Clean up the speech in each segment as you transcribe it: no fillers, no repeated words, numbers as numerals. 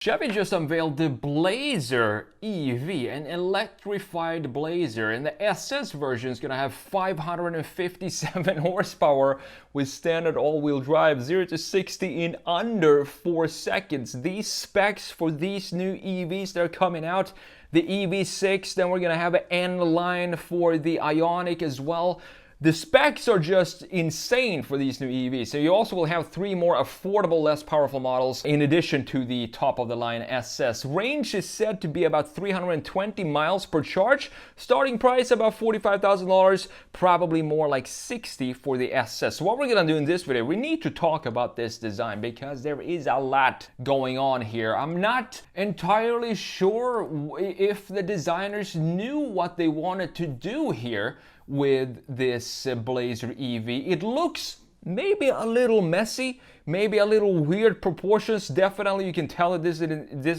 Chevy just unveiled the Blazer EV, an electrified Blazer, and the SS version is going to have 557 horsepower with standard all-wheel drive, 0 to 60 in under 4 seconds. These specs for these new EVs that are coming out, the EV6, then we're going to have an N-line for the Ioniq as well. The specs are just insane for these new EVs. So you also will have 3 more affordable, less powerful models in addition to the top of the line SS. Range is said to be about 320 miles per charge. Starting price about $45,000, probably more like 60 for the SS. So what we're gonna do in this video, we need to talk about this design because there is a lot going on here. I'm not entirely sure if the designers knew what they wanted to do here with this Blazer EV. It looks maybe a little messy, maybe a little weird proportions. Definitely you can tell that this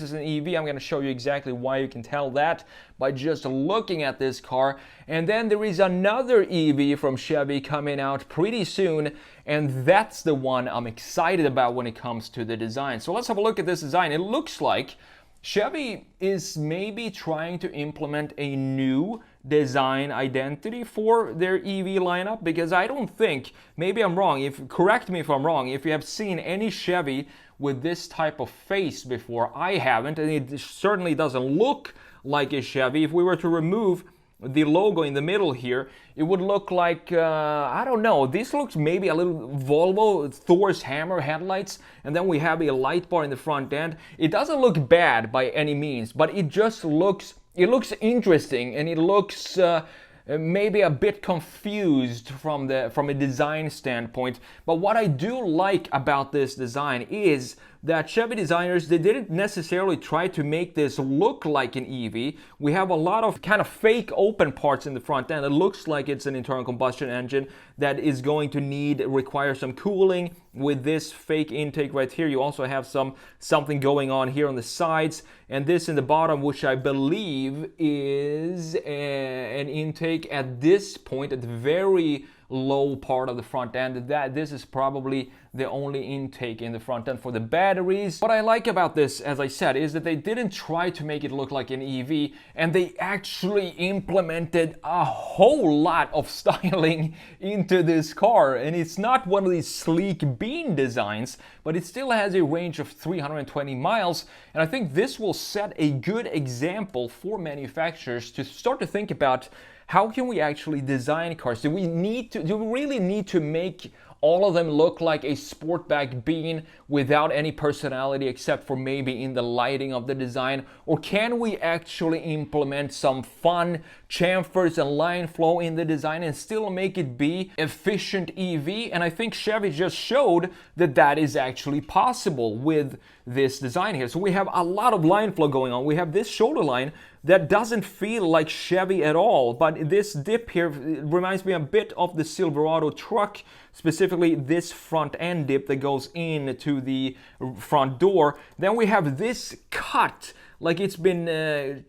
is an EV. I'm going to show you exactly why you can tell that by just looking at this car. And then there is another EV from Chevy coming out pretty soon, and that's the one I'm excited about when it comes to the design. So let's have a look at this design. It looks like Chevy is maybe trying to implement a new design identity for their EV lineup, because I don't think, maybe I'm wrong, correct me if I'm wrong, if you have seen any Chevy with this type of face before. I haven't, and it certainly doesn't look like a Chevy. If we were to remove the logo in the middle here, it would look like, I don't know, this looks maybe a little Volvo, Thor's hammer headlights, and then we have a light bar in the front end. It doesn't look bad by any means, but it just looks, interesting, and it looks maybe a bit confused from a design standpoint. But what I do like about this design is that Chevy designers, they didn't necessarily try to make this look like an EV. We have a lot of kind of fake open parts in the front end. It looks like it's an internal combustion engine that is going to require some cooling with this fake intake right here. You also have something going on here on the sides, and this in the bottom, which I believe is an intake at this point, at the very low part of the front end. This is probably the only intake in the front end for the batteries. What I like about this, as I said, is that they didn't try to make it look like an EV, and they actually implemented a whole lot of styling into this car. And it's not one of these sleek bean designs, but it still has a range of 320 miles. And I think this will set a good example for manufacturers to start to think about, how can we actually design cars? Do we really need to make all of them look like a Sportback bean without any personality except for maybe in the lighting of the design? Or can we actually implement some fun chamfers and line flow in the design and still make it be efficient EV? And I think Chevy just showed that that is actually possible with this design here. So we have a lot of line flow going on. We have this shoulder line that doesn't feel like Chevy at all, but this dip here reminds me a bit of the Silverado truck, specifically this front end dip that goes into the front door. Then we have this cut, like it's been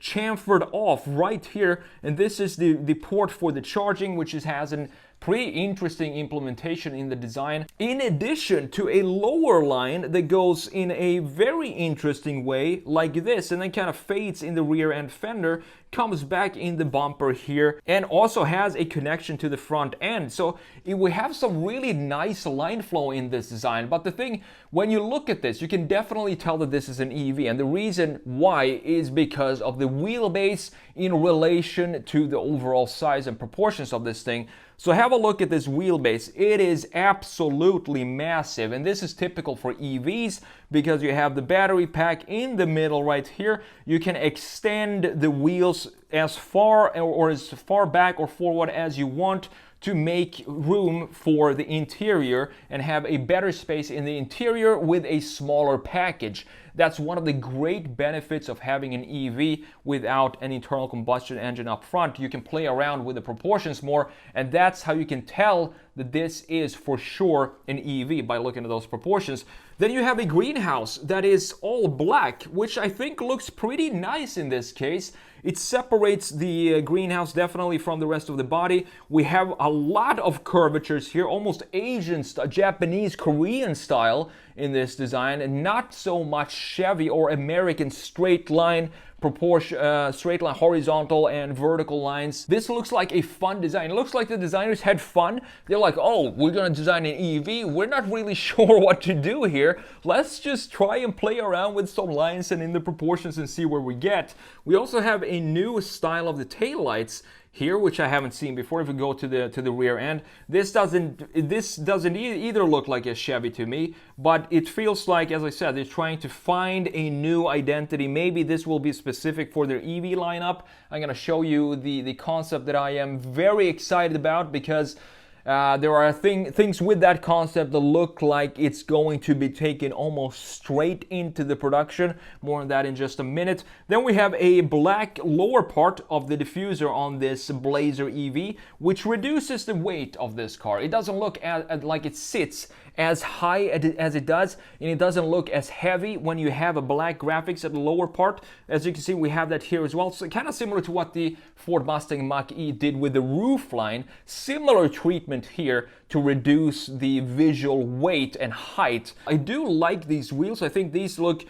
chamfered off right here, and this is the port for the charging, which has an pretty interesting implementation in the design, in addition to a lower line that goes in a very interesting way like this, and then kind of fades in the rear end fender, comes back in the bumper here, and also has a connection to the front end. So we have some really nice line flow in this design. But the thing, when you look at this, you can definitely tell that this is an EV, and the reason why is because of the wheelbase in relation to the overall size and proportions of this thing. So have a look at this wheelbase. It is absolutely massive, and this is typical for EVs because you have the battery pack in the middle right here. You can extend the wheels as far or as far back or forward as you want to make room for the interior and have a better space in the interior with a smaller package. That's one of the great benefits of having an EV without an internal combustion engine up front. You can play around with the proportions more, and that's how you can tell that this is for sure an EV by looking at those proportions. Then you have a greenhouse that is all black, which I think looks pretty nice in this case. It separates the greenhouse definitely from the rest of the body. We have a lot of curvatures here, almost Asian, Japanese, Korean style in this design, and not so much Chevy or American straight line proportion, straight line horizontal and vertical lines. This looks like a fun design. It looks like the designers had fun. They're like, oh, we're gonna design an EV. We're not really sure what to do here. Let's just try and play around with some lines and in the proportions and see where we get. We also have a new style of the taillights here, which I haven't seen before. If we go to the rear end, this doesn't either look like a Chevy to me, but it feels like, as I said, they're trying to find a new identity. Maybe this will be specific for their EV lineup. I'm gonna show you the concept that I am very excited about, because there are things with that concept that look like it's going to be taken almost straight into the production. More on that in just a minute. Then we have a black lower part of the diffuser on this Blazer EV, which reduces the weight of this car. It doesn't look like it sits as high as it does, and it doesn't look as heavy when you have a black graphics at the lower part. As you can see, we have that here as well. So kind of similar to what the Ford Mustang Mach-E did with the roof line. Similar treatment here to reduce the visual weight and height. I do like these wheels. I think these look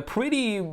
pretty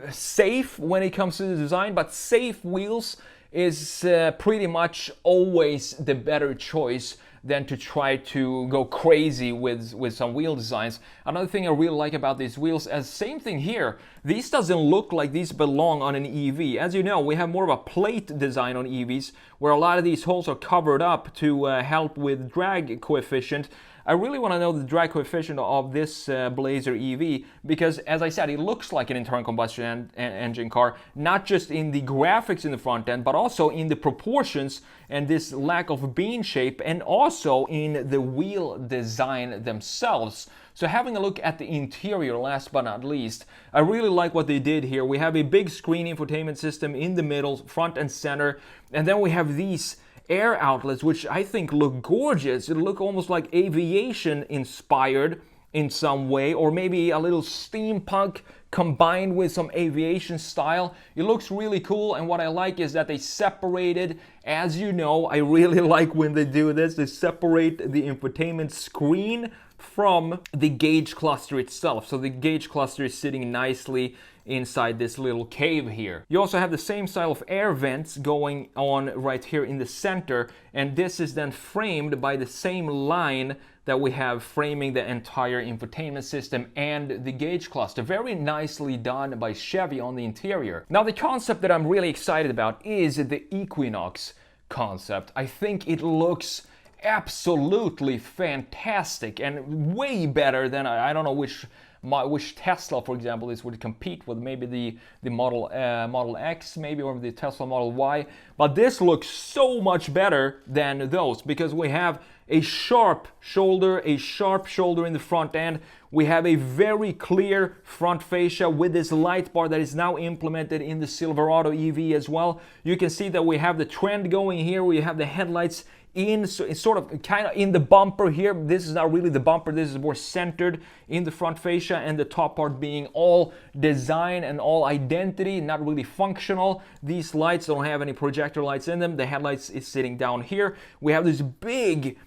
safe when it comes to the design, but safe wheels is pretty much always the better choice than to try to go crazy with some wheel designs. Another thing I really like about these wheels, as same thing here, these doesn't look like these belong on an EV. As you know, we have more of a plate design on EVs, where a lot of these holes are covered up to help with drag coefficient. I really want to know the drag coefficient of this Blazer EV, because, as I said, it looks like an internal combustion engine car, not just in the graphics in the front end, but also in the proportions and this lack of bean shape, and also in the wheel design themselves. So having a look at the interior, last but not least, I really like what they did here. We have a big screen infotainment system in the middle, front and center, and then we have these air outlets, which I think look gorgeous. It look almost like aviation inspired in some way, or maybe a little steampunk combined with some aviation style. It looks really cool, and what I like is that they separated, as you know, I really like when they do this, they separate the infotainment screen from the gauge cluster itself. So the gauge cluster is sitting nicely inside this little cave here. You also have the same style of air vents going on right here in the center, and this is then framed by the same line that we have framing the entire infotainment system and the gauge cluster. Very nicely done by Chevy on the interior. Now, the concept that I'm really excited about is the Equinox concept. I think it looks absolutely fantastic and way better than, I don't know which Tesla, for example, this would compete with. Maybe the Model X, maybe, or the Tesla Model Y. But this looks so much better than those, because we have a sharp shoulder in the front end. We have a very clear front fascia with this light bar that is now implemented in the Silverado EV as well. You can see that we have the trend going here. We have the headlights in sort of kind of in the bumper here. This is not really the bumper, this is more centered in the front fascia, and the top part being all design and all identity, not really functional. These lights don't have any projector lights in them. The headlights is sitting down here. We have this big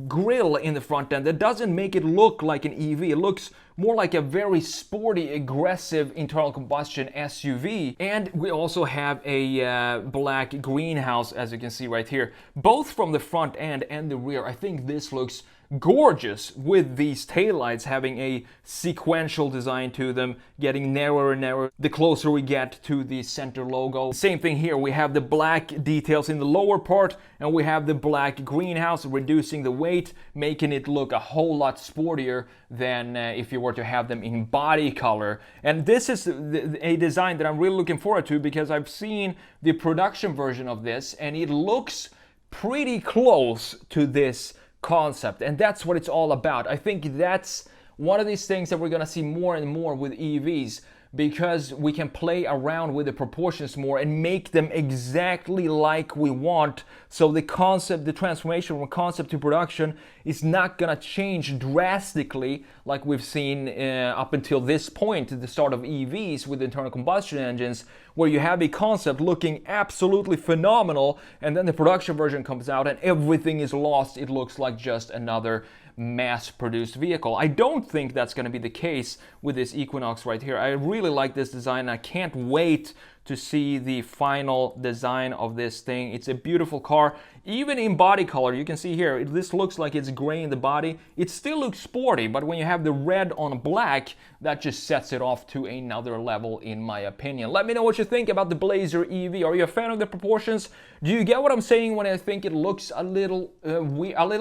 grille in the front end that doesn't make it look like an EV. It looks more like a very sporty, aggressive internal combustion SUV. And we also have a black greenhouse, as you can see right here, both from the front end and the rear. I think this looks gorgeous with these taillights having a sequential design to them, getting narrower and narrower the closer we get to the center logo. Same thing here, we have the black details in the lower part, and we have the black greenhouse, reducing the weight, making it look a whole lot sportier than if you were to have them in body color. And this is a design that I'm really looking forward to, because I've seen the production version of this and it looks pretty close to this concept, and that's what it's all about. I think that's one of these things that we're gonna see more and more with EVs, because we can play around with the proportions more and make them exactly like we want. So the concept, the transformation from concept to production is not gonna change drastically like we've seen up until this point, at the start of EVs with internal combustion engines, where you have a concept looking absolutely phenomenal, and then the production version comes out and everything is lost. It looks like just another mass-produced vehicle. I don't think that's going to be the case with this Equinox right here. I really like this design. I can't wait to see the final design of this thing. It's a beautiful car, even in body color. You can see here, this looks like it's gray in the body. It still looks sporty, but when you have the red on black, that just sets it off to another level, in my opinion. Let me know what you think about the Blazer EV. Are you a fan of the proportions? Do you get what I'm saying when I think it looks a little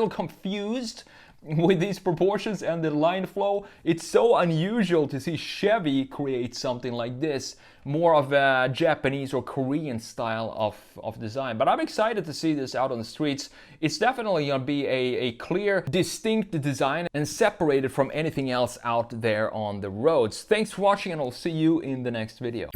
confused with these proportions and the line flow? It's so unusual to see Chevy create something like this, more of a Japanese or Korean style of design. But I'm excited to see this out on the streets. It's definitely going to be a clear, distinct design and separated from anything else out there on the roads. Thanks for watching, and I'll see you in the next video.